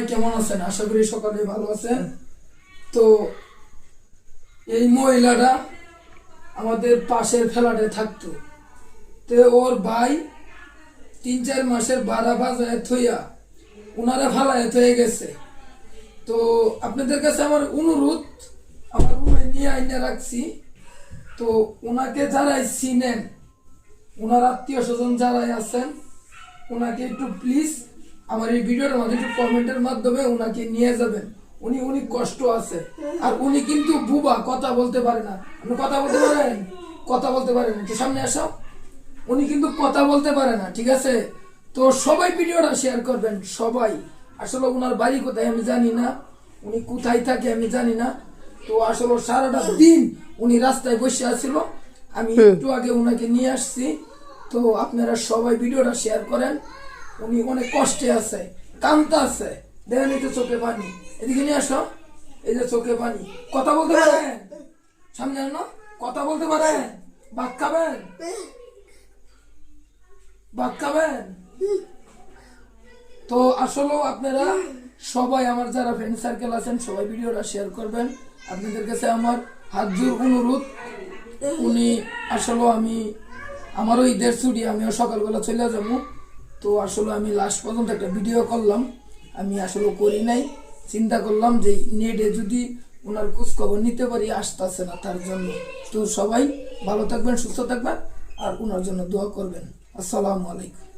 কেমন আছেন? আশা করি সকালে ভালো আছেন। তো এই মহিলাটা আমাদের পাশের ফ্ল্যাটে থাকতো। তো ওর ভাই 3-4 মাসের ভাড়া বাজায় থইয়া ওনারা ফালায় থয়ে গেছে। তো আপনাদের কাছে আমার অনুরোধ, আমার রুমে নিয়ে আইনে রাখছি। তো ওনাকে যারাই চিনেন, ওনার আত্মীয় স্বজন যারাই আছেন, ওনাকে একটু প্লিজ আমার এই ভিডিওর মধ্যে একটু কমেন্টের মাধ্যমে ওনাকে নিয়ে যাবেন। উনি অনেক কষ্ট আছে, আর উনি কিন্তু বুবা, কথা বলতে পারে না। আপনি কথা বলতে পারেন? কথা বলতে পারেন? একটু সামনে আসো। উনি কিন্তু কথা বলতে পারে না, ঠিক আছে? তো সবাই ভিডিওটা শেয়ার করবেন, সবাই। আসলে ওনার বাড়ি কোথায় আমি জানি না, উনি কোথায় থাকে আমি জানি না। তো আসলে সারাটা দিন উনি রাস্তায় বসে আছিল, আমি একটু আগে ওনাকে নিয়ে আসছি। তো আপনারা সবাই ভিডিওটা শেয়ার করেন। উনি অনেক কষ্টে আছে, কান্তা আছে, দেখেন এই যে চোখে পানি। এদিকে নিয়ে আসো, এই যে চোখে পানি। কথা বলতে পারেন? সামনে আনো। কথা বলতে পারেন? ভাত খাবেন? ভাত খাবেন? তো আসলেও আপনারা সবাই, আমার যারা ফ্রেন্ড সার্কেল আছেন, সবাই ভিডিওটা শেয়ার করবেন। আপনাদের কাছে আমার হাত জোর অনুরোধ। উনি আসলে আমারও ঈদের ছুটি, আমিও সকালবেলা চলে যাবো। তো আসলে আমি লাস্ট পর্যন্ত একটা ভিডিও করলাম, আমি আসলে করি নাই। চিন্তা করলাম যে নেটে যদি ওনার খোঁজ খবর নিতে পারি, আসতেছে না তার জন্য। তো সবাই ভালো থাকবেন, সুস্থ থাকবেন, আর ওনার জন্য দোয়া করবেন। আসসালামু আলাইকুম।